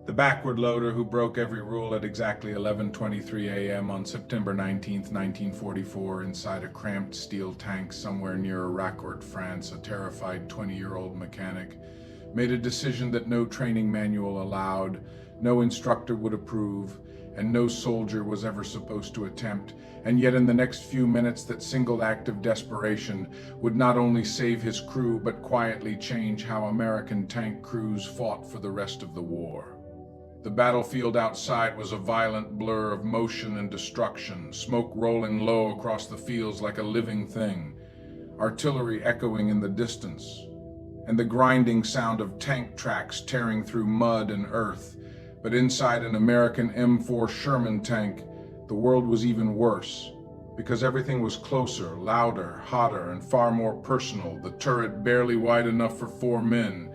The backward loader who broke every rule at exactly 11:23 a.m. on September 19, 1944, inside a cramped steel tank somewhere near Arracourt, France, a terrified 20-year-old mechanic, made a decision that no training manual allowed, no instructor would approve, and no soldier was ever supposed to attempt, and yet in the next few minutes that single act of desperation would not only save his crew but quietly change how American tank crews fought for the rest of the war. The battlefield outside was a violent blur of motion and destruction, smoke rolling low across the fields like a living thing, artillery echoing in the distance, and the grinding sound of tank tracks tearing through mud and earth. But inside an American M4 Sherman tank, the world was even worse, because everything was closer, louder, hotter, and far more personal, the turret barely wide enough for 4 men,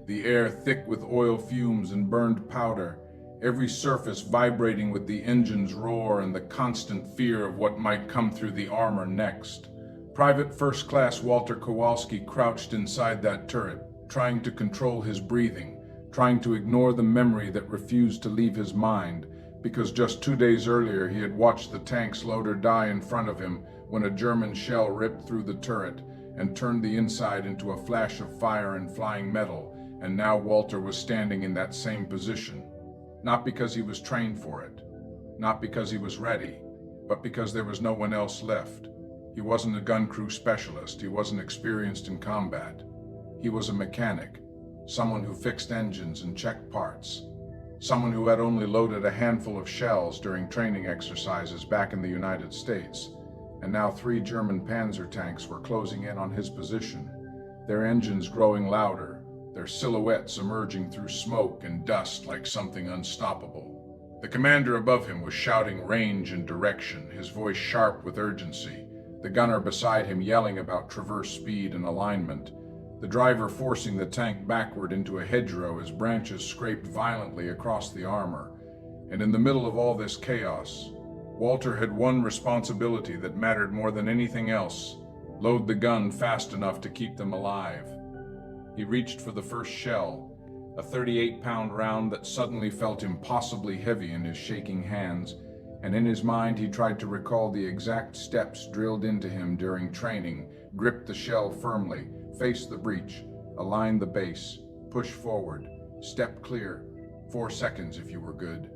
the air thick with oil fumes and burned powder, every surface vibrating with the engine's roar and the constant fear of what might come through the armor next. Private First Class Walter Kowalski crouched inside that turret, trying to control his breathing, trying to ignore the memory that refused to leave his mind, because just 2 days earlier he had watched the tank's loader die in front of him when a German shell ripped through the turret and turned the inside into a flash of fire and flying metal. And now Walter was standing in that same position, not because he was trained for it, not because he was ready, but because there was no one else left. He wasn't a gun crew specialist, he wasn't experienced in combat. He was a mechanic, someone who fixed engines and checked parts, someone who had only loaded a handful of shells during training exercises back in the United States, and now 3 German Panzer tanks were closing in on his position, their engines growing louder, their silhouettes emerging through smoke and dust like something unstoppable. The commander above him was shouting range and direction, his voice sharp with urgency, the gunner beside him yelling about traverse speed and alignment, the driver forcing the tank backward into a hedgerow as branches scraped violently across the armor. And in the middle of all this chaos, Walter had one responsibility that mattered more than anything else: load the gun fast enough to keep them alive. He reached for the first shell, a 38-pound round that suddenly felt impossibly heavy in his shaking hands, and in his mind he tried to recall the exact steps drilled into him during training: grip the shell firmly, face the breech, align the base, push forward, step clear, 4 seconds if you were good,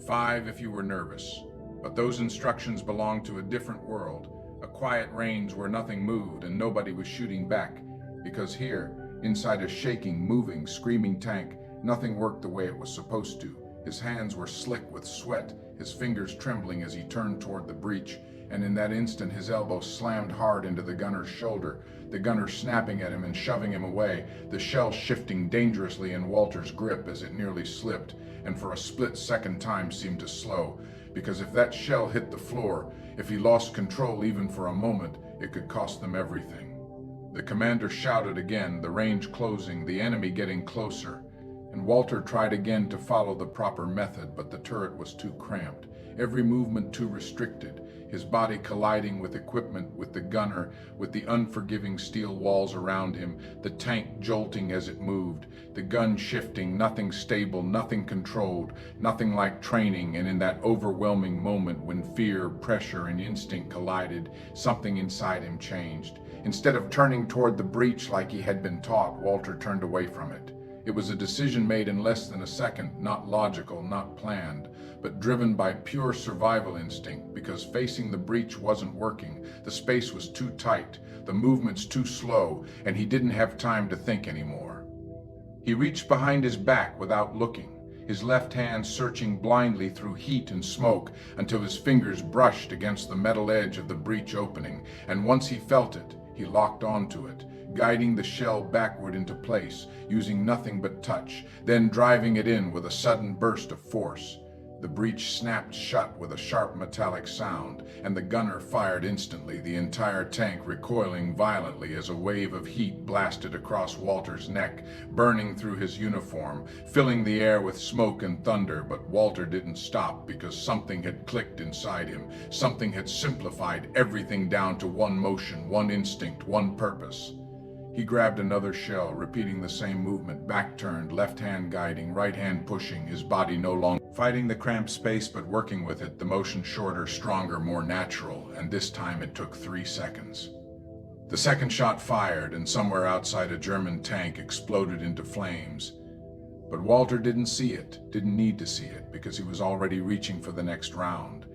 5 if you were nervous. But those instructions belonged to a different world, a quiet range where nothing moved and nobody was shooting back, because here, inside a shaking, moving, screaming tank, nothing worked the way it was supposed to. His hands were slick with sweat, his fingers trembling as he turned toward the breech, and in that instant his elbow slammed hard into the gunner's shoulder, the gunner snapping at him and shoving him away, the shell shifting dangerously in Walter's grip as it nearly slipped, and for a split second time seemed to slow, because if that shell hit the floor, if he lost control even for a moment, it could cost them everything. The commander shouted again, the range closing, the enemy getting closer, and Walter tried again to follow the proper method, but the turret was too cramped, every movement too restricted, his body colliding with equipment, with the gunner, with the unforgiving steel walls around him, the tank jolting as it moved, the gun shifting, nothing stable, nothing controlled, nothing like training. And in that overwhelming moment when fear, pressure, and instinct collided, something inside him changed. Instead of turning toward the breech like he had been taught, Walter turned away from it. It was a decision made in less than a second, not logical, not planned, but driven by pure survival instinct, because facing the breech wasn't working. The space was too tight, the movements too slow, and he didn't have time to think anymore. He reached behind his back without looking, his left hand searching blindly through heat and smoke until his fingers brushed against the metal edge of the breech opening, and once he felt it, he locked onto it, guiding the shell backward into place, using nothing but touch, then driving it in with a sudden burst of force. The breech snapped shut with a sharp metallic sound, and the gunner fired instantly, the entire tank recoiling violently as a wave of heat blasted across Walter's neck, burning through his uniform, filling the air with smoke and thunder. But Walter didn't stop, because something had clicked inside him. Something had simplified everything down to one motion, one instinct, one purpose. He grabbed another shell, repeating the same movement, back-turned, left hand guiding, right hand pushing, his body no longer fighting the cramped space but working with it, the motion shorter, stronger, more natural, and this time it took 3 seconds. The second shot fired, and somewhere outside a German tank exploded into flames. But Walter didn't see it, didn't need to see it, because he was already reaching for the next round.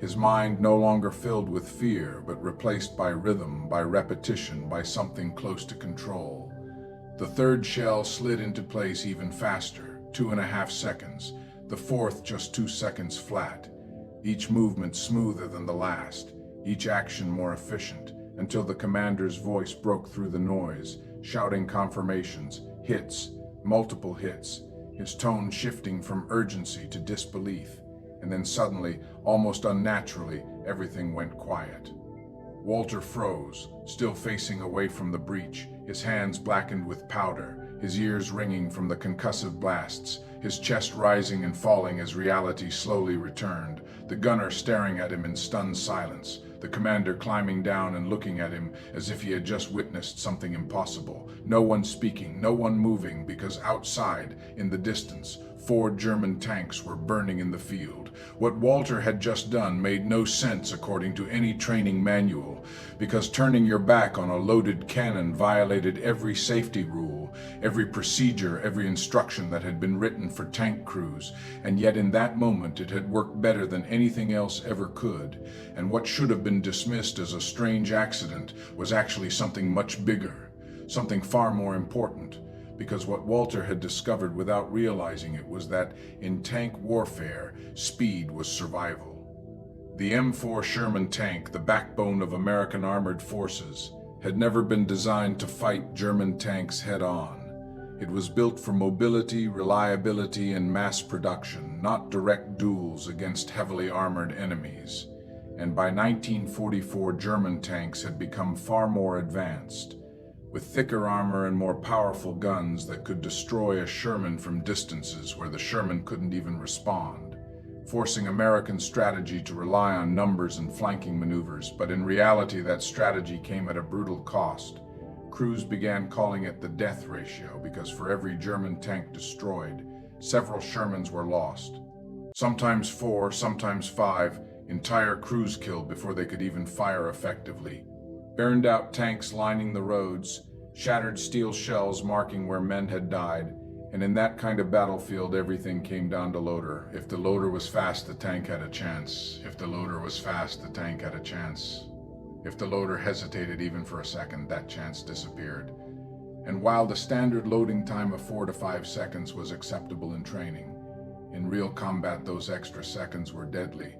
His mind no longer filled with fear, but replaced by rhythm, by repetition, by something close to control. The third shell slid into place even faster, 2.5 seconds. The fourth just 2 seconds flat. Each movement smoother than the last, each action more efficient, until the commander's voice broke through the noise, shouting confirmations, hits, multiple hits, his tone shifting from urgency to disbelief. And then suddenly, almost unnaturally, everything went quiet. Walter froze, still facing away from the breech, his hands blackened with powder, his ears ringing from the concussive blasts, his chest rising and falling as reality slowly returned, the gunner staring at him in stunned silence, the commander climbing down and looking at him as if he had just witnessed something impossible. No one speaking, no one moving, because outside, in the distance, 4 German tanks were burning in the field. What Walter had just done made no sense according to any training manual, because turning your back on a loaded cannon violated every safety rule, every procedure, every instruction that had been written for tank crews, and yet in that moment it had worked better than anything else ever could, and what should have been dismissed as a strange accident was actually something much bigger, something far more important. Because what Walter had discovered without realizing it was that in tank warfare, speed was survival. The M4 Sherman tank, the backbone of American armored forces, had never been designed to fight German tanks head-on. It was built for mobility, reliability, and mass production, not direct duels against heavily armored enemies. And by 1944, German tanks had become far more advanced, with thicker armor and more powerful guns that could destroy a Sherman from distances where the Sherman couldn't even respond, forcing American strategy to rely on numbers and flanking maneuvers. But in reality, that strategy came at a brutal cost. Crews began calling it the death ratio, because for every German tank destroyed, several Shermans were lost. Sometimes 4, sometimes 5, entire crews killed before they could even fire effectively. Burned out tanks lining the roads, shattered steel shells marking where men had died, and in that kind of battlefield everything came down to loader. If the loader was fast, the tank had a chance. If the loader was fast, the tank had a chance. If the loader hesitated even for a second, that chance disappeared. And while the standard loading time of 4 to 5 seconds was acceptable in training, in real combat those extra seconds were deadly,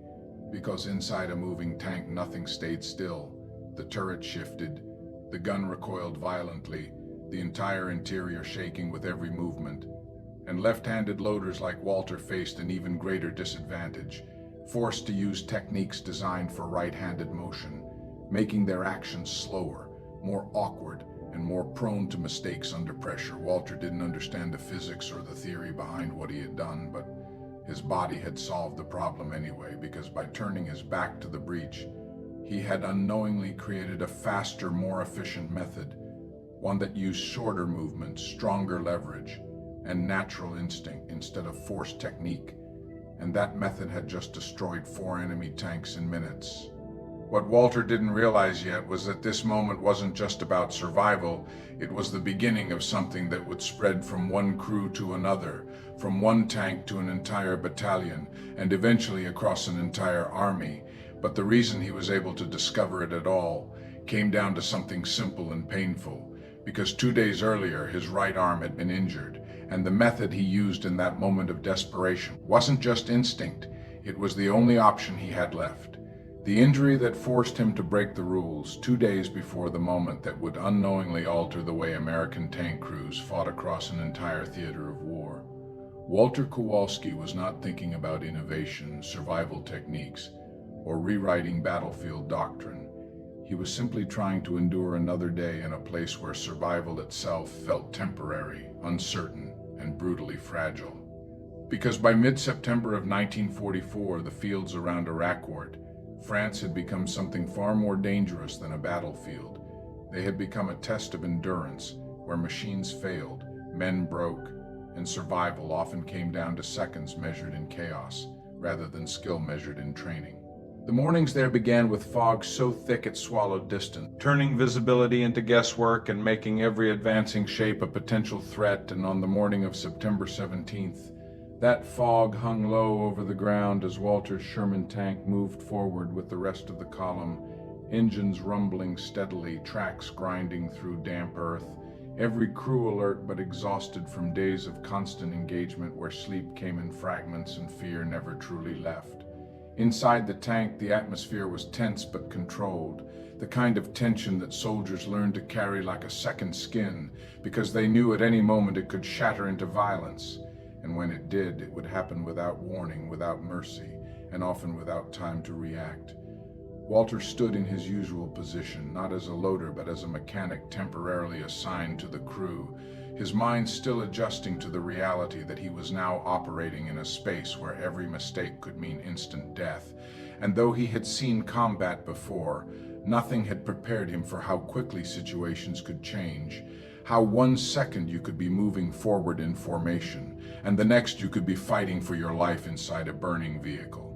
because inside a moving tank nothing stayed still. The turret shifted, the gun recoiled violently, the entire interior shaking with every movement. And left-handed loaders like Walter faced an even greater disadvantage, forced to use techniques designed for right-handed motion, making their actions slower, more awkward, and more prone to mistakes under pressure. Walter didn't understand the physics or the theory behind what he had done, but his body had solved the problem anyway, because by turning his back to the breech, he had unknowingly created a faster, more efficient method, one that used shorter movements, stronger leverage, and natural instinct instead of forced technique. And that method had just destroyed 4 enemy tanks in minutes. What Walter didn't realize yet was that this moment wasn't just about survival, it was the beginning of something that would spread from one crew to another, from one tank to an entire battalion, and eventually across an entire army. But the reason he was able to discover it at all came down to something simple and painful, because 2 days earlier his right arm had been injured, and the method he used in that moment of desperation wasn't just instinct, it was the only option he had left. The injury that forced him to break the rules 2 days before the moment that would unknowingly alter the way American tank crews fought across an entire theater of war. Walter Kowalski was not thinking about innovation, survival techniques, or rewriting battlefield doctrine. He was simply trying to endure another day in a place where survival itself felt temporary, uncertain, and brutally fragile. Because by mid-September of 1944, the fields around Arracourt, France had become something far more dangerous than a battlefield. They had become a test of endurance, where machines failed, men broke, and survival often came down to seconds measured in chaos, rather than skill measured in training. The mornings there began with fog so thick it swallowed distance, turning visibility into guesswork and making every advancing shape a potential threat. And on the morning of September 17th, that fog hung low over the ground as Walter's Sherman tank moved forward with the rest of the column, engines rumbling steadily, tracks grinding through damp earth, every crew alert but exhausted from days of constant engagement where sleep came in fragments and fear never truly left. Inside the tank, the atmosphere was tense but controlled, the kind of tension that soldiers learned to carry like a second skin, because they knew at any moment it could shatter into violence. And when it did, it would happen without warning, without mercy, and often without time to react. Walter stood in his usual position, not as a loader but as a mechanic temporarily assigned to the crew, his mind still adjusting to the reality that he was now operating in a space where every mistake could mean instant death. And though he had seen combat before, nothing had prepared him for how quickly situations could change, how 1 second you could be moving forward in formation, and the next you could be fighting for your life inside a burning vehicle.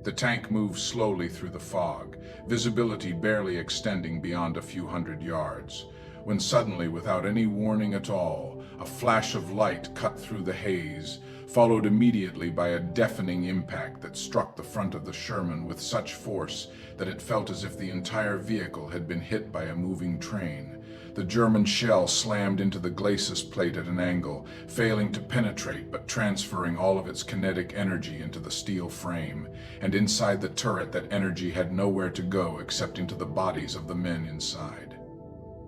The tank moved slowly through the fog, visibility barely extending beyond a few hundred yards, when suddenly, without any warning at all, a flash of light cut through the haze, followed immediately by a deafening impact that struck the front of the Sherman with such force that it felt as if the entire vehicle had been hit by a moving train. The German shell slammed into the glacis plate at an angle, failing to penetrate but transferring all of its kinetic energy into the steel frame, and inside the turret that energy had nowhere to go except into the bodies of the men inside.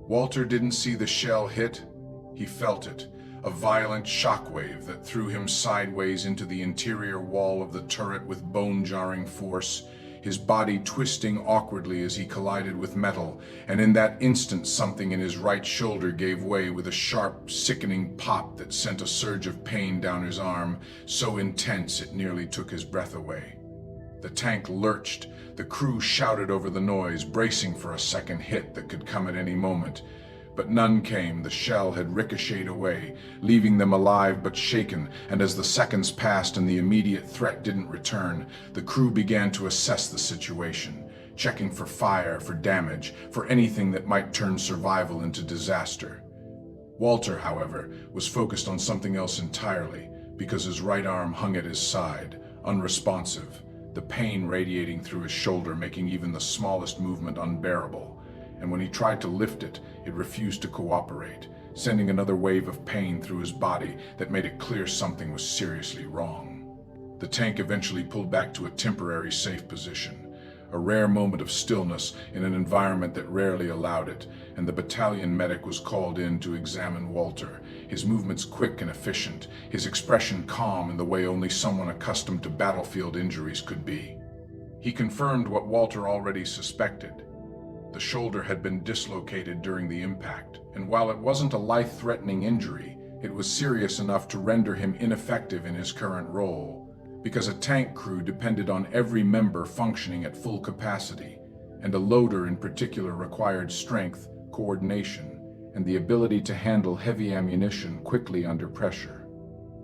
Walter didn't see the shell hit, he felt it, a violent shockwave that threw him sideways into the interior wall of the turret with bone-jarring force, his body twisting awkwardly as he collided with metal, and in that instant something in his right shoulder gave way with a sharp, sickening pop that sent a surge of pain down his arm, so intense it nearly took his breath away. The tank lurched, the crew shouted over the noise, bracing for a second hit that could come at any moment. But none came. The shell had ricocheted away, leaving them alive but shaken, and as the seconds passed and the immediate threat didn't return, the crew began to assess the situation, checking for fire, for damage, for anything that might turn survival into disaster. Walter, however, was focused on something else entirely, because his right arm hung at his side, unresponsive, the pain radiating through his shoulder making even the smallest movement unbearable. And when he tried to lift it, it refused to cooperate, sending another wave of pain through his body that made it clear something was seriously wrong. The tank eventually pulled back to a temporary safe position, a rare moment of stillness in an environment that rarely allowed it, and the battalion medic was called in to examine Walter, his movements quick and efficient, his expression calm in the way only someone accustomed to battlefield injuries could be. He confirmed what Walter already suspected. The shoulder had been dislocated during the impact, and while it wasn't a life-threatening injury, it was serious enough to render him ineffective in his current role, because a tank crew depended on every member functioning at full capacity, and a loader in particular required strength, coordination, and the ability to handle heavy ammunition quickly under pressure.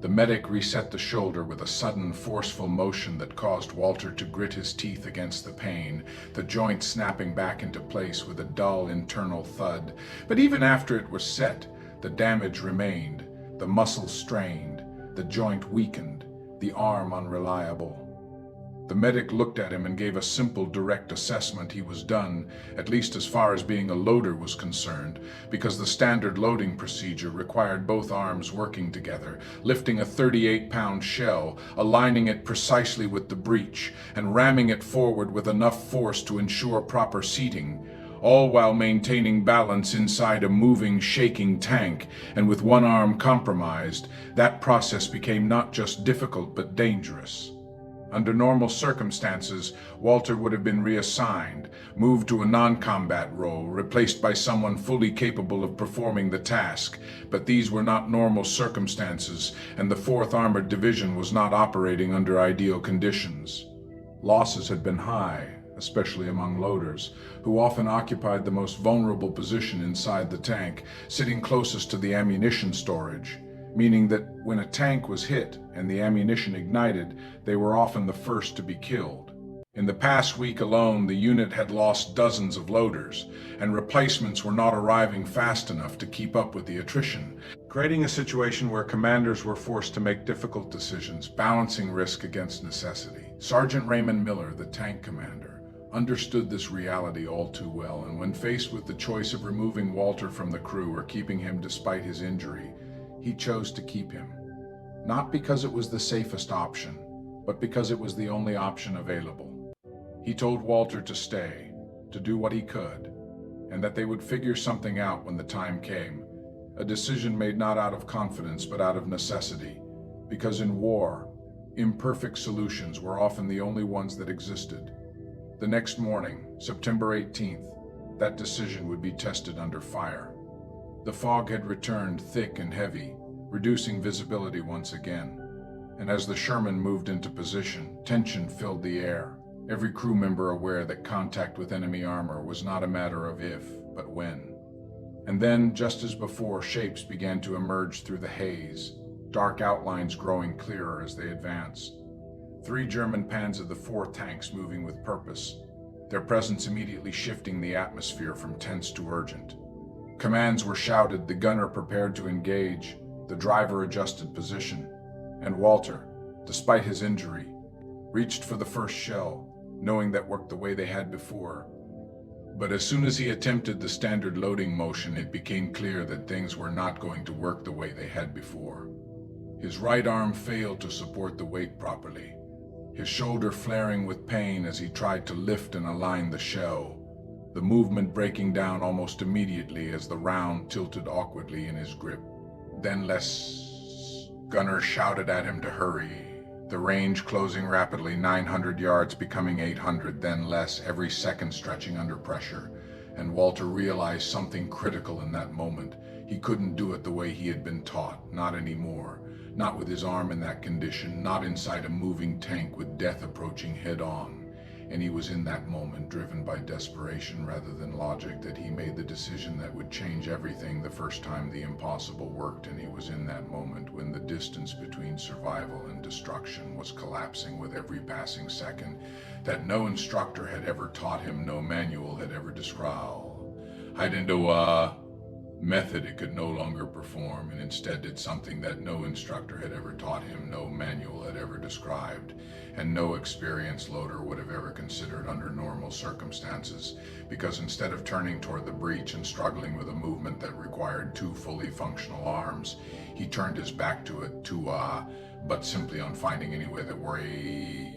The medic reset the shoulder with a sudden, forceful motion that caused Walter to grit his teeth against the pain, the joint snapping back into place with a dull internal thud. But even after it was set, the damage remained, the muscle strained, the joint weakened, the arm unreliable. The medic looked at him and gave a simple, direct assessment. He was done, at least as far as being a loader was concerned, because the standard loading procedure required both arms working together, lifting a 38-pound shell, aligning it precisely with the breech, and ramming it forward with enough force to ensure proper seating, all while maintaining balance inside a moving, shaking tank. And with one arm compromised, that process became not just difficult but dangerous. Under normal circumstances, Walter would have been reassigned, moved to a non-combat role, replaced by someone fully capable of performing the task. But these were not normal circumstances, and the 4th Armored Division was not operating under ideal conditions. Losses had been high, especially among loaders, who often occupied the most vulnerable position inside the tank, sitting closest to the ammunition storage, meaning that when a tank was hit and the ammunition ignited, they were often the first to be killed. In the past week alone, the unit had lost dozens of loaders, and replacements were not arriving fast enough to keep up with the attrition, creating a situation where commanders were forced to make difficult decisions, balancing risk against necessity. Sergeant Raymond Miller, the tank commander, understood this reality all too well, and when faced with the choice of removing Walter from the crew or keeping him despite his injury, he chose to keep him. Not because it was the safest option, but because it was the only option available. He told Walter to stay, to do what he could, and that they would figure something out when the time came, a decision made not out of confidence but out of necessity, because in war, imperfect solutions were often the only ones that existed. The next morning, September 18th, that decision would be tested under fire. The fog had returned thick and heavy, reducing visibility once again, and as the Sherman moved into position, tension filled the air. Every crew member aware that contact with enemy armor was not a matter of if, but when. And then, just as before, shapes began to emerge through the haze, dark outlines growing clearer as they advanced. 3 German Panzer IV tanks moving with purpose, their presence immediately shifting the atmosphere from tense to urgent. Commands were shouted, the gunner prepared to engage, the driver adjusted position, and Walter, despite his injury, reached for the first shell, knowing that worked the way they had before. But as soon as he attempted the standard loading motion, it became clear that things were not going to work the way they had before. His right arm failed to support the weight properly, his shoulder flaring with pain as he tried to lift and align the shell, the movement breaking down almost immediately as the round tilted awkwardly in his grip. Then less. Gunner shouted at him to hurry. The range closing rapidly, 900 yards becoming 800, then less, every second stretching under pressure. And Walter realized something critical in that moment. He couldn't do it the way he had been taught, not anymore. Not with his arm in that condition, not inside a moving tank with death approaching head-on. And he was in that moment, driven by desperation rather than logic, that he made the decision that would change everything the first time the impossible worked. And he was in that moment when the distance between survival and destruction was collapsing with every passing second, that no instructor had ever taught him, no manual had ever described. Hide into a method it could no longer perform, and instead did something that no instructor had ever taught him, no manual had ever described, and no experienced loader would have ever considered under normal circumstances, because instead of turning toward the breech and struggling with a movement that required 2 fully functional arms, he turned his back to it, but simply on finding any way that worried.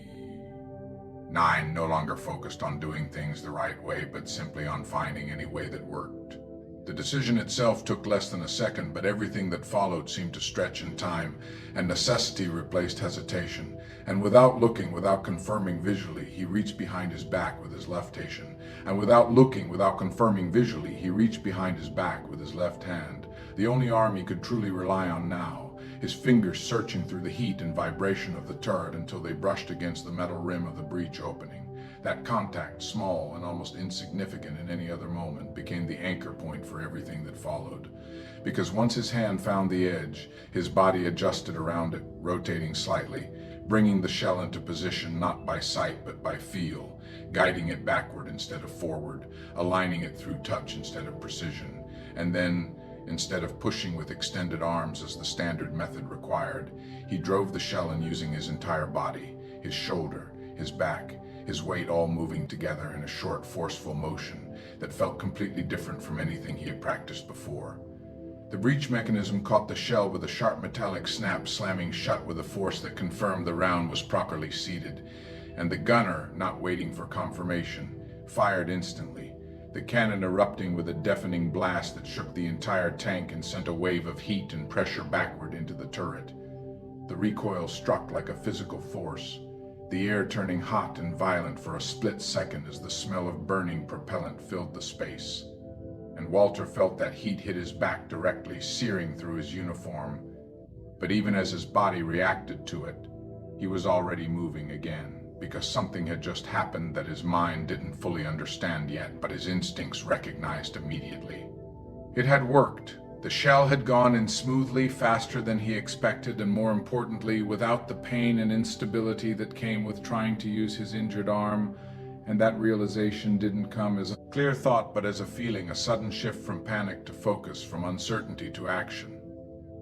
9 no longer focused on doing things the right way, but simply on finding any way that worked. The decision itself took less than a second, but everything that followed seemed to stretch in time, and necessity replaced hesitation. And without looking, without confirming visually, he reached behind his back with his left hand. And without looking, without confirming visually, he reached behind his back with his left hand, the only arm he could truly rely on now, his fingers searching through the heat and vibration of the turret until they brushed against the metal rim of the breech opening. That contact, small and almost insignificant in any other moment, became the anchor point for everything that followed. Because once his hand found the edge, his body adjusted around it, rotating slightly, bringing the shell into position not by sight but by feel, guiding it backward instead of forward, aligning it through touch instead of precision. And then, instead of pushing with extended arms as the standard method required, he drove the shell in using his entire body, his shoulder, his back, his weight all moving together in a short, forceful motion that felt completely different from anything he had practiced before. The breech mechanism caught the shell with a sharp metallic snap, slamming shut with a force that confirmed the round was properly seated, and the gunner, not waiting for confirmation, fired instantly, the cannon erupting with a deafening blast that shook the entire tank and sent a wave of heat and pressure backward into the turret. The recoil struck like a physical force, the air turning hot and violent for a split second as the smell of burning propellant filled the space. And Walter felt that heat hit his back directly, searing through his uniform. But even as his body reacted to it, he was already moving again. because something had just happened that his mind didn't fully understand yet, but his instincts recognized immediately. It had worked. The shell had gone in smoothly, faster than he expected, and more importantly, without the pain and instability that came with trying to use his injured arm. And that realization didn't come as a clear thought, but as a feeling, a sudden shift from panic to focus, from uncertainty to action.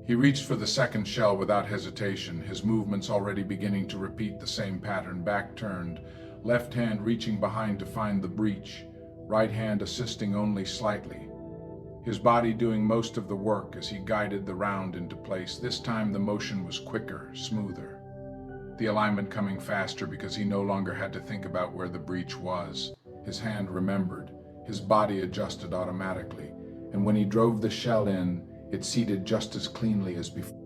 He reached for the second shell without hesitation, his movements already beginning to repeat the same pattern, back turned, left hand reaching behind to find the breech, right hand assisting only slightly. His body doing most of the work as he guided the round into place. This time the motion was quicker, smoother. The alignment coming faster because he no longer had to think about where the breech was. His hand remembered, his body adjusted automatically, and when he drove the shell in, it seated just as cleanly as before.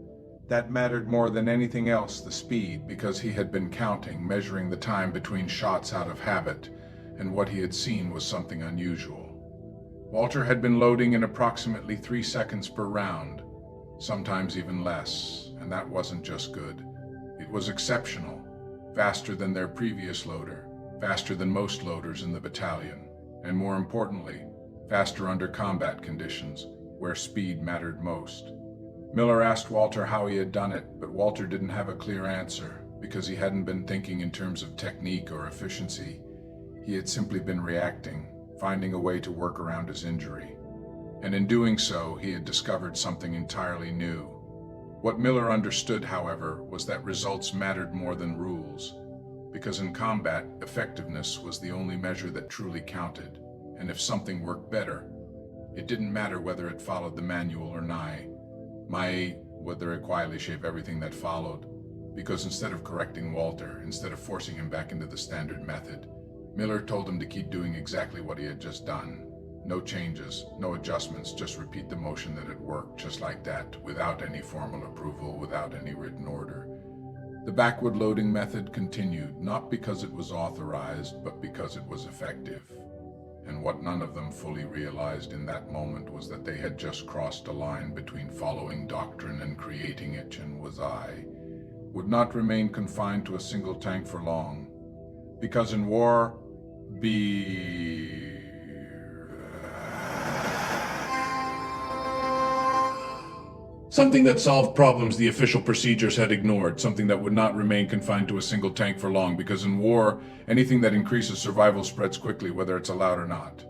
That mattered more than anything else, the speed, because he had been counting, measuring the time between shots out of habit, and what he had seen was something unusual. Walter had been loading in approximately 3 seconds per round, sometimes even less, and that wasn't just good. It was exceptional, faster than their previous loader, faster than most loaders in the battalion, and more importantly, faster under combat conditions, where speed mattered most. Miller asked Walter how he had done it, but Walter didn't have a clear answer, because he hadn't been thinking in terms of technique or efficiency. He had simply been reacting, finding a way to work around his injury. And in doing so, he had discovered something entirely new. What Miller understood, however, was that results mattered more than rules, because in combat, effectiveness was the only measure that truly counted, and if something worked better, it didn't matter whether it followed the manual or whether it quietly shaped everything that followed, because instead of correcting Walter, instead of forcing him back into the standard method, Miller told him to keep doing exactly what he had just done. No changes, no adjustments, just repeat the motion that had worked just like that, without any formal approval, without any written order. The backward loading method continued, not because it was authorized, but because it was effective. And what none of them fully realized in that moment was that they had just crossed a line between following doctrine and creating it, and would not remain confined to a single tank for long. Because in war, something that solved problems the official procedures had ignored, something that would not remain confined to a single tank for long, because in war, anything that increases survival spreads quickly, whether it's allowed or not.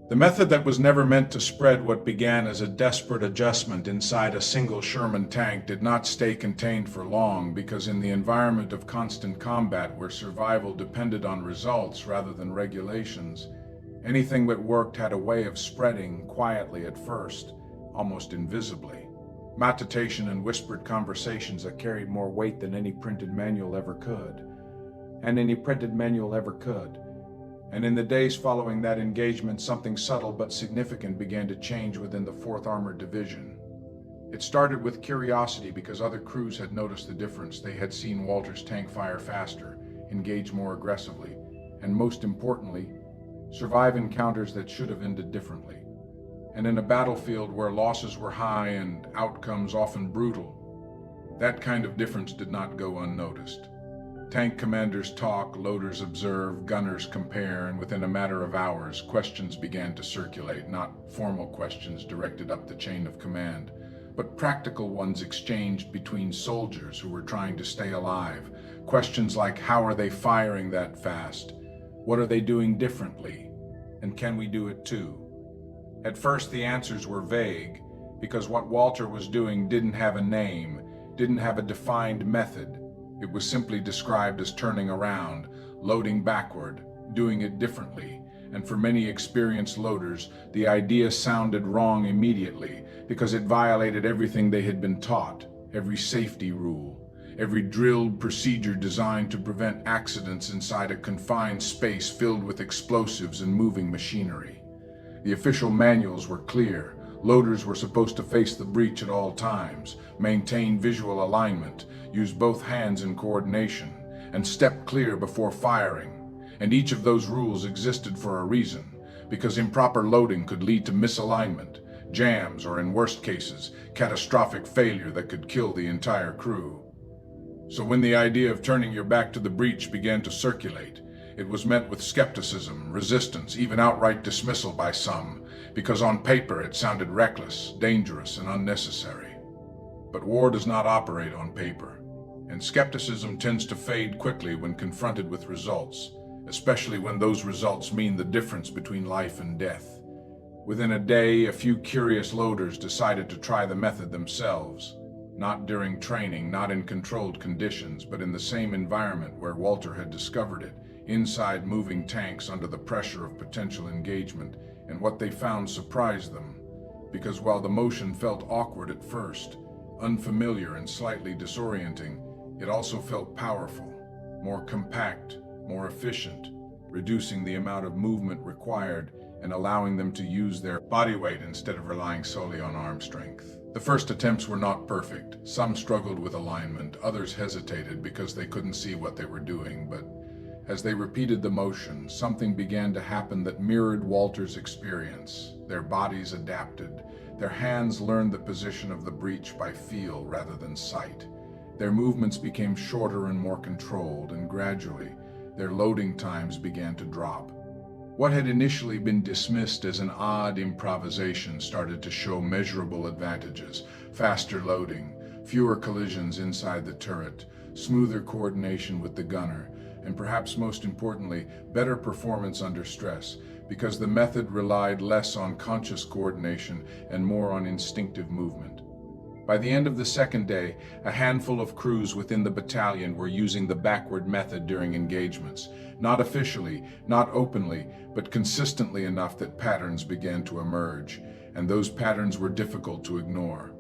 The method that was never meant to spread what began as a desperate adjustment inside a single Sherman tank did not stay contained for long, because in the environment of constant combat where survival depended on results rather than regulations, anything that worked had a way of spreading quietly at first, almost invisibly. Matutation and whispered conversations that carried more weight than any printed manual ever could. And in the days following that engagement, something subtle but significant began to change within the 4th Armored Division. It started with curiosity because other crews had noticed the difference. They had seen Walter's tank fire faster, engage more aggressively, and most importantly, survive encounters that should have ended differently. And in a battlefield where losses were high and outcomes often brutal, that kind of difference did not go unnoticed. Tank commanders talk, loaders observe, gunners compare, and within a matter of hours, questions began to circulate, not formal questions directed up the chain of command, but practical ones exchanged between soldiers who were trying to stay alive. Questions like, how are they firing that fast? What are they doing differently? And can we do it too? At first, the answers were vague, because what Walter was doing didn't have a name, didn't have a defined method. It was simply described as turning around, loading backward, doing it differently. And for many experienced loaders, the idea sounded wrong immediately, because it violated everything they had been taught, every safety rule, every drilled procedure designed to prevent accidents inside a confined space filled with explosives and moving machinery. The official manuals were clear. Loaders were supposed to face the breech at all times, maintain visual alignment, use both hands in coordination, and step clear before firing. And each of those rules existed for a reason, because improper loading could lead to misalignment, jams, or in worst cases, catastrophic failure that could kill the entire crew. So when the idea of turning your back to the breech began to circulate, it was met with skepticism, resistance, even outright dismissal by some, because on paper it sounded reckless, dangerous, and unnecessary. But war does not operate on paper, and skepticism tends to fade quickly when confronted with results, especially when those results mean the difference between life and death. Within a day, a few curious loaders decided to try the method themselves, not during training, not in controlled conditions, but in the same environment where Walter had discovered it, inside moving tanks under the pressure of potential engagement, and what they found surprised them, because while the motion felt awkward at first, unfamiliar and slightly disorienting, it also felt powerful, more compact, more efficient, reducing the amount of movement required and allowing them to use their body weight instead of relying solely on arm strength. The first attempts were not perfect. Some struggled with alignment, others hesitated because they couldn't see what they were doing, but as they repeated the motion, something began to happen that mirrored Walter's experience. Their bodies adapted. Their hands learned the position of the breech by feel rather than sight. Their movements became shorter and more controlled, and gradually, their loading times began to drop. What had initially been dismissed as an odd improvisation started to show measurable advantages: faster loading, fewer collisions inside the turret, smoother coordination with the gunner, and perhaps most importantly, better performance under stress, because the method relied less on conscious coordination and more on instinctive movement. By the end of the second day, a handful of crews within the battalion were using the backward method during engagements, not officially, not openly, but consistently enough that patterns began to emerge, and those patterns were difficult to ignore.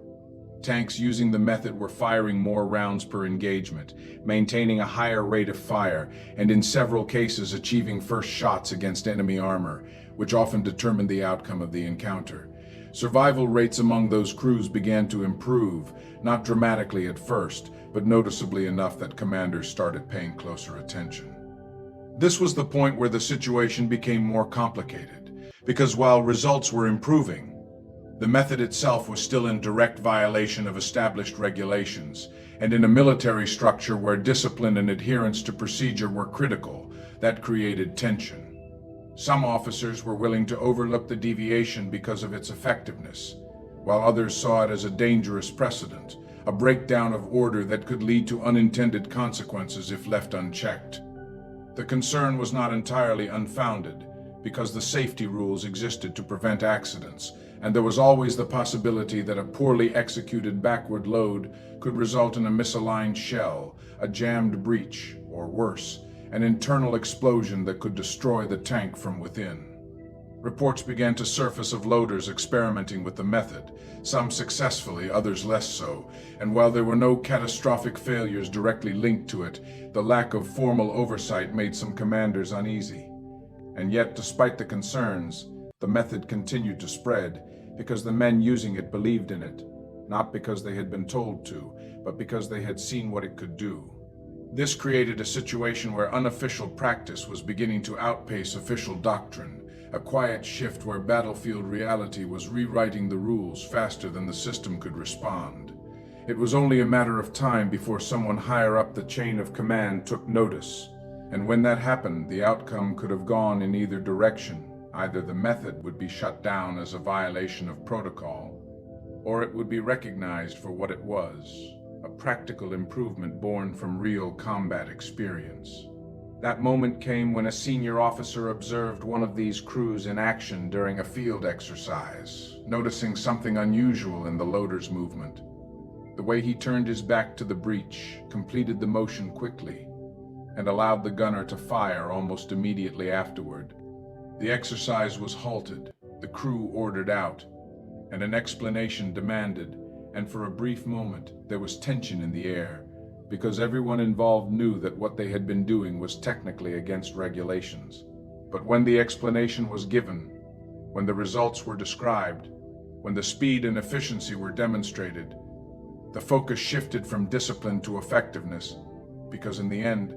Tanks using the method were firing more rounds per engagement, maintaining a higher rate of fire, and in several cases achieving first shots against enemy armor, which often determined the outcome of the encounter. Survival rates among those crews began to improve, not dramatically at first, but noticeably enough that commanders started paying closer attention. This was the point where the situation became more complicated, because while results were improving, the method itself was still in direct violation of established regulations, and in a military structure where discipline and adherence to procedure were critical, that created tension. Some officers were willing to overlook the deviation because of its effectiveness, while others saw it as a dangerous precedent, a breakdown of order that could lead to unintended consequences if left unchecked. The concern was not entirely unfounded, because the safety rules existed to prevent accidents, and there was always the possibility that a poorly executed backward load could result in a misaligned shell, a jammed breech, or worse, an internal explosion that could destroy the tank from within. Reports began to surface of loaders experimenting with the method, some successfully, others less so, and while there were no catastrophic failures directly linked to it, the lack of formal oversight made some commanders uneasy. And yet, despite the concerns, the method continued to spread because the men using it believed in it, not because they had been told to, but because they had seen what it could do. This created a situation where unofficial practice was beginning to outpace official doctrine, a quiet shift where battlefield reality was rewriting the rules faster than the system could respond. It was only a matter of time before someone higher up the chain of command took notice, and when that happened, the outcome could have gone in either direction. Either the method would be shut down as a violation of protocol, or it would be recognized for what it was, a practical improvement born from real combat experience. That moment came when a senior officer observed one of these crews in action during a field exercise, noticing something unusual in the loader's movement. The way he turned his back to the breech, completed the motion quickly, and allowed the gunner to fire almost immediately afterward. The exercise was halted, the crew ordered out, and an explanation demanded, and for a brief moment there was tension in the air, because everyone involved knew that what they had been doing was technically against regulations. But when the explanation was given, when the results were described, when the speed and efficiency were demonstrated, the focus shifted from discipline to effectiveness, because in the end,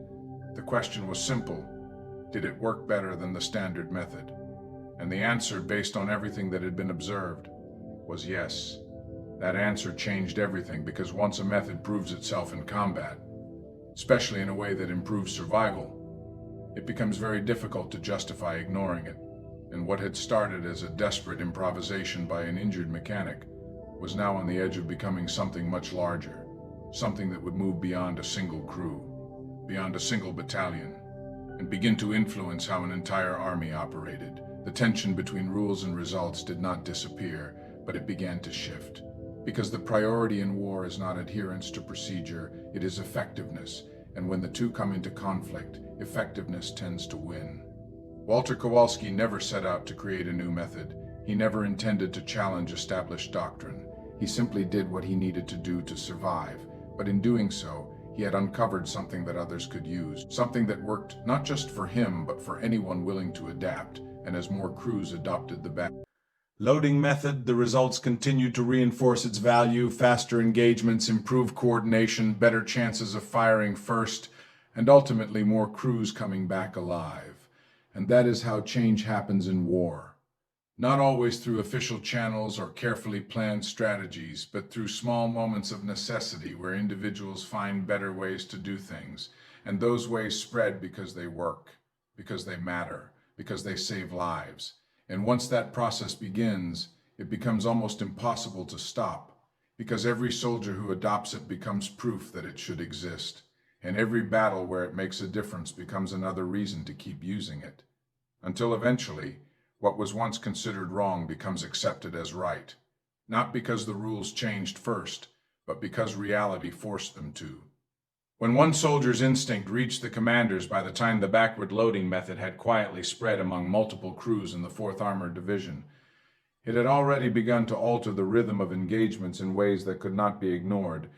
the question was simple: did it work better than the standard method? And the answer, based on everything that had been observed, was yes. That answer changed everything, because once a method proves itself in combat, especially in a way that improves survival, it becomes very difficult to justify ignoring it. And what had started as a desperate improvisation by an injured mechanic was now on the edge of becoming something much larger, something that would move beyond a single crew, beyond a single battalion, and begin to influence how an entire army operated. The tension between rules and results did not disappear, but it began to shift. Because the priority in war is not adherence to procedure, it is effectiveness, and when the two come into conflict, effectiveness tends to win. Walter Kowalski never set out to create a new method. He never intended to challenge established doctrine. He simply did what he needed to do to survive, but in doing so, he had uncovered something that others could use, something that worked not just for him, but for anyone willing to adapt, and as more crews adopted the loading method, the results continued to reinforce its value: faster engagements, improved coordination, better chances of firing first, and ultimately more crews coming back alive. And that is how change happens in war. Not always through official channels or carefully planned strategies, but through small moments of necessity where individuals find better ways to do things. And those ways spread because they work, because they matter, because they save lives. And once that process begins, it becomes almost impossible to stop, because every soldier who adopts it becomes proof that it should exist. And every battle where it makes a difference becomes another reason to keep using it. Until eventually, what was once considered wrong becomes accepted as right. Not because the rules changed first, but because reality forced them to. When one soldier's instinct reached the commanders by the time the backward loading method had quietly spread among multiple crews in the 4th Armored Division, it had already begun to alter the rhythm of engagements in ways that could not be ignored,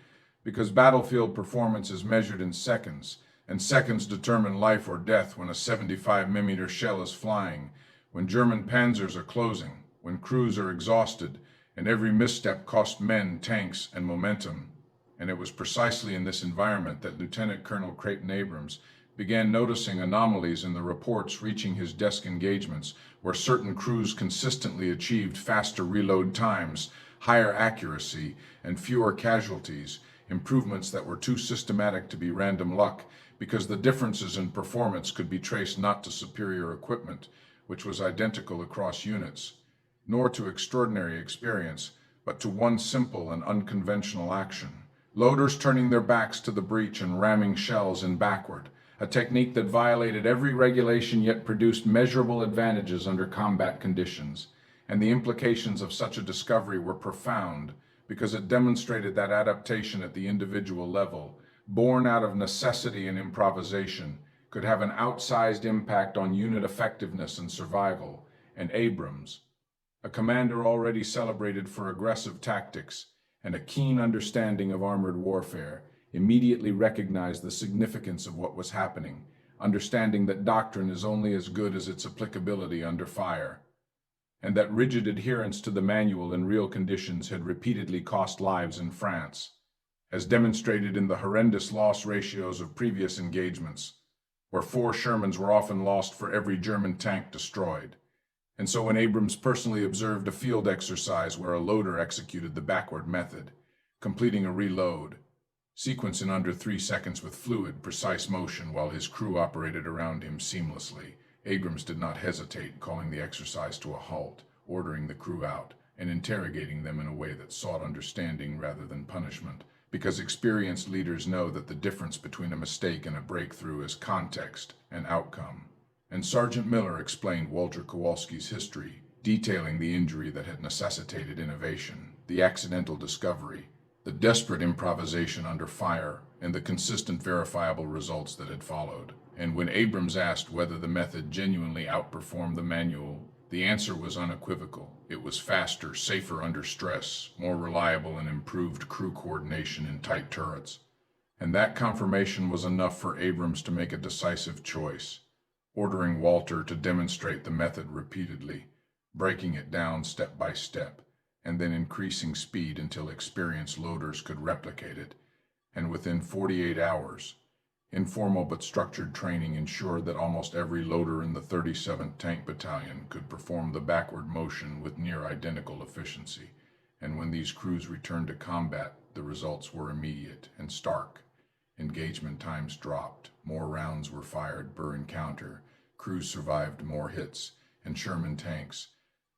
because battlefield performance is measured in seconds, and seconds determine life or death when a 75mm shell is flying, when German Panzers are closing, when crews are exhausted, and every misstep cost men, tanks, and momentum. And it was precisely in this environment that Lieutenant Colonel Creighton Abrams began noticing anomalies in the reports reaching his desk engagements, where certain crews consistently achieved faster reload times, higher accuracy, and fewer casualties, improvements that were too systematic to be random luck, because the differences in performance could be traced not to superior equipment, which was identical across units, nor to extraordinary experience, but to one simple and unconventional action: loaders turning their backs to the breech and ramming shells in backward, a technique that violated every regulation yet produced measurable advantages under combat conditions. And the implications of such a discovery were profound, because it demonstrated that adaptation at the individual level, born out of necessity and improvisation, could have an outsized impact on unit effectiveness and survival. And Abrams, a commander already celebrated for aggressive tactics and a keen understanding of armored warfare, immediately recognized the significance of what was happening, understanding that doctrine is only as good as its applicability under fire, and that rigid adherence to the manual in real conditions had repeatedly cost lives in France, as demonstrated in the horrendous loss ratios of previous engagements, where 4 Shermans were often lost for every German tank destroyed. And so when Abrams personally observed a field exercise where a loader executed the backward method, completing a reload sequence in under 3 seconds with fluid, precise motion while his crew operated around him seamlessly, Abrams did not hesitate, calling the exercise to a halt, ordering the crew out, and interrogating them in a way that sought understanding rather than punishment, because experienced leaders know that the difference between a mistake and a breakthrough is context and outcome. And Sergeant Miller explained Walter Kowalski's history, detailing the injury that had necessitated innovation, the accidental discovery, the desperate improvisation under fire, and the consistent verifiable results that had followed. And when Abrams asked whether the method genuinely outperformed the manual, the answer was unequivocal. It was faster, safer under stress, more reliable, and improved crew coordination in tight turrets. And that confirmation was enough for Abrams to make a decisive choice, ordering Walter to demonstrate the method repeatedly, breaking it down step by step, and then increasing speed until experienced loaders could replicate it. And within 48 hours, informal but structured training ensured that almost every loader in the 37th Tank Battalion could perform the backward motion with near identical efficiency. And when these crews returned to combat, the results were immediate and stark. Engagement times dropped, more rounds were fired per encounter, crews survived more hits, and Sherman tanks,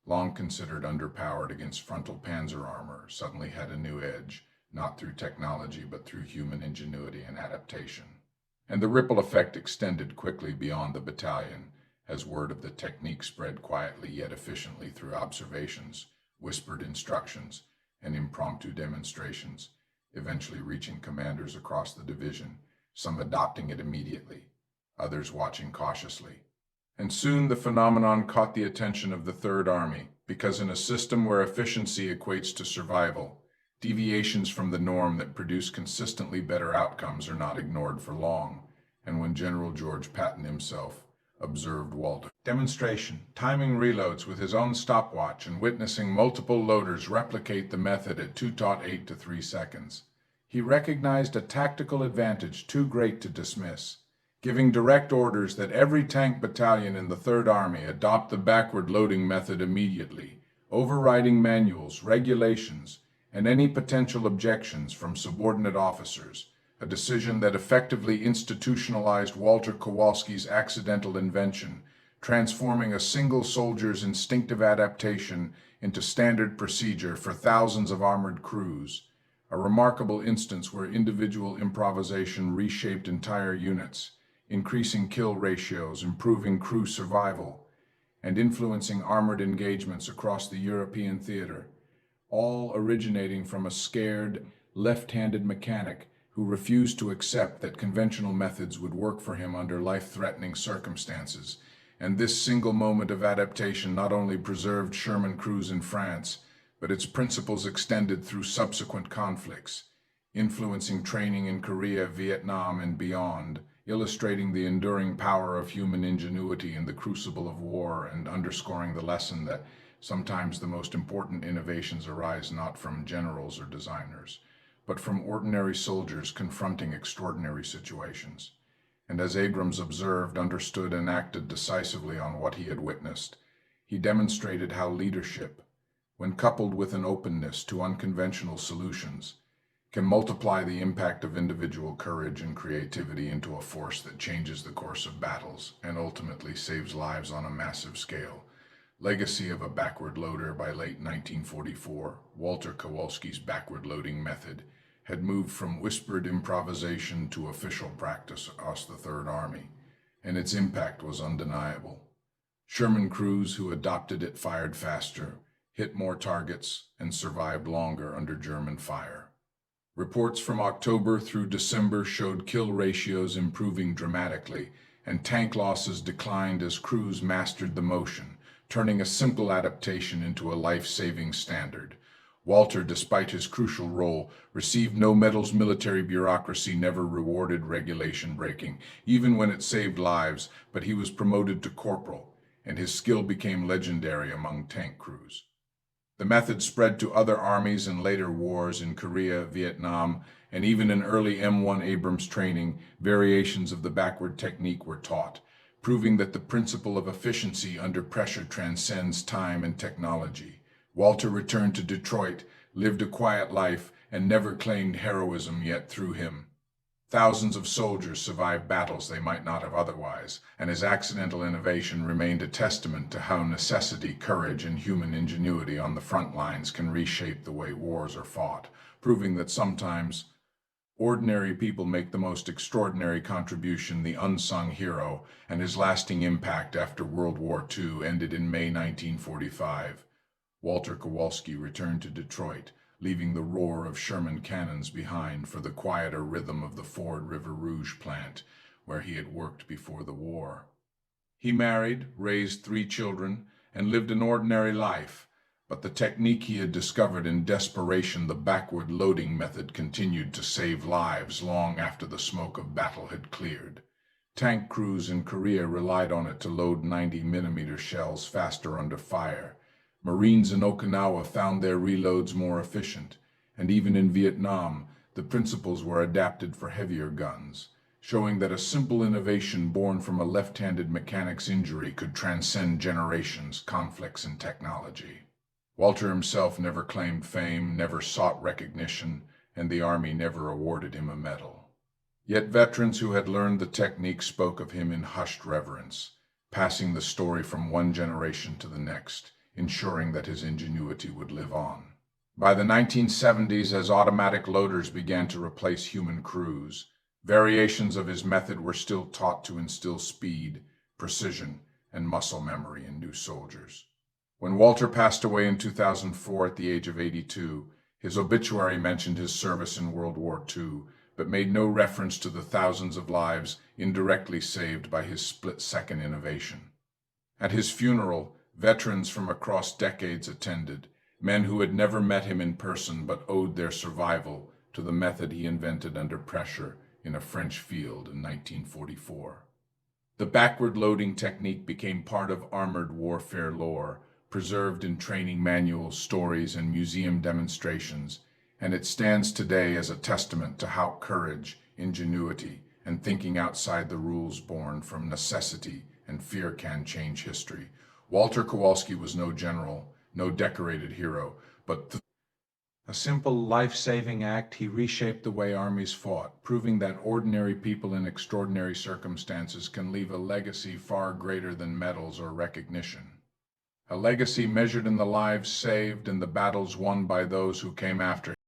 long considered underpowered against frontal Panzer armor, suddenly had a new edge, not through technology but through human ingenuity and adaptation. And the ripple effect extended quickly beyond the battalion, as word of the technique spread quietly yet efficiently through observations, whispered instructions, and impromptu demonstrations, eventually reaching commanders across the division, some adopting it immediately, others watching cautiously. And soon the phenomenon caught the attention of the Third Army, because in a system where efficiency equates to survival, deviations from the norm that produce consistently better outcomes are not ignored for long. And when General George Patton himself observed Walter demonstration, timing reloads with his own stopwatch and witnessing multiple loaders replicate the method at 2.8 to 3 seconds, he recognized a tactical advantage too great to dismiss, giving direct orders that every tank battalion in the Third Army adopt the backward loading method immediately, overriding manuals, regulations, and any potential objections from subordinate officers, a decision that effectively institutionalized Walter Kowalski's accidental invention, transforming a single soldier's instinctive adaptation into standard procedure for thousands of armored crews, a remarkable instance where individual improvisation reshaped entire units, increasing kill ratios, improving crew survival, and influencing armored engagements across the European theater, all originating from a scared, left-handed mechanic who refused to accept that conventional methods would work for him under life-threatening circumstances. And this single moment of adaptation not only preserved Sherman crews in France, but its principles extended through subsequent conflicts, influencing training in Korea, Vietnam, and beyond, illustrating the enduring power of human ingenuity in the crucible of war and underscoring the lesson that sometimes the most important innovations arise not from generals or designers, but from ordinary soldiers confronting extraordinary situations. And as Abrams observed, understood, and acted decisively on what he had witnessed, he demonstrated how leadership, when coupled with an openness to unconventional solutions, can multiply the impact of individual courage and creativity into a force that changes the course of battles and ultimately saves lives on a massive scale. Legacy of a backward loader. By late 1944, Walter Kowalski's backward loading method had moved from whispered improvisation to official practice across the Third Army, and its impact was undeniable. Sherman crews who adopted it fired faster, hit more targets, and survived longer under German fire. Reports from October through December showed kill ratios improving dramatically, and tank losses declined as crews mastered the motion, turning a simple adaptation into a life-saving standard. Walter, despite his crucial role, received no medals. Military bureaucracy never rewarded regulation breaking, even when it saved lives, but he was promoted to corporal, and his skill became legendary among tank crews. The method spread to other armies in later wars in Korea, Vietnam, and even in early M1 Abrams training, variations of the backward technique were taught, proving that the principle of efficiency under pressure transcends time and technology. Walter returned to Detroit, lived a quiet life, and never claimed heroism, yet through him thousands of soldiers survived battles they might not have otherwise, and his accidental innovation remained a testament to how necessity, courage, and human ingenuity on the front lines can reshape the way wars are fought, proving that sometimes ordinary people make the most extraordinary contribution. The unsung hero, and his lasting impact after World War II ended in May 1945. Walter Kowalski returned to Detroit, leaving the roar of Sherman cannons behind for the quieter rhythm of the Ford River Rouge plant, where he had worked before the war. He married, raised 3 children, and lived an ordinary life, but the technique he had discovered in desperation, the backward loading method, continued to save lives long after the smoke of battle had cleared. Tank crews in Korea relied on it to load 90mm shells faster under fire. Marines in Okinawa found their reloads more efficient, and even in Vietnam, the principles were adapted for heavier guns, showing that a simple innovation born from a left-handed mechanic's injury could transcend generations, conflicts, and technology. Walter himself never claimed fame, never sought recognition, and the Army never awarded him a medal. Yet veterans who had learned the technique spoke of him in hushed reverence, passing the story from one generation to the next, ensuring that his ingenuity would live on. By the 1970s, as automatic loaders began to replace human crews, variations of his method were still taught to instill speed, precision, and muscle memory in new soldiers. When Walter passed away in 2004 at the age of 82, his obituary mentioned his service in World War II, but made no reference to the thousands of lives indirectly saved by his split-second innovation. At his funeral, veterans from across decades attended, men who had never met him in person but owed their survival to the method he invented under pressure in a French field in 1944. The backward-loading technique became part of armored warfare lore, preserved in training manuals, stories, and museum demonstrations, and it stands today as a testament to how courage, ingenuity, and thinking outside the rules born from necessity and fear can change history. Walter Kowalski was no general, no decorated hero, but a simple life-saving act. He reshaped the way armies fought, proving that ordinary people in extraordinary circumstances can leave a legacy far greater than medals or recognition. A legacy measured in the lives saved and the battles won by those who came after him.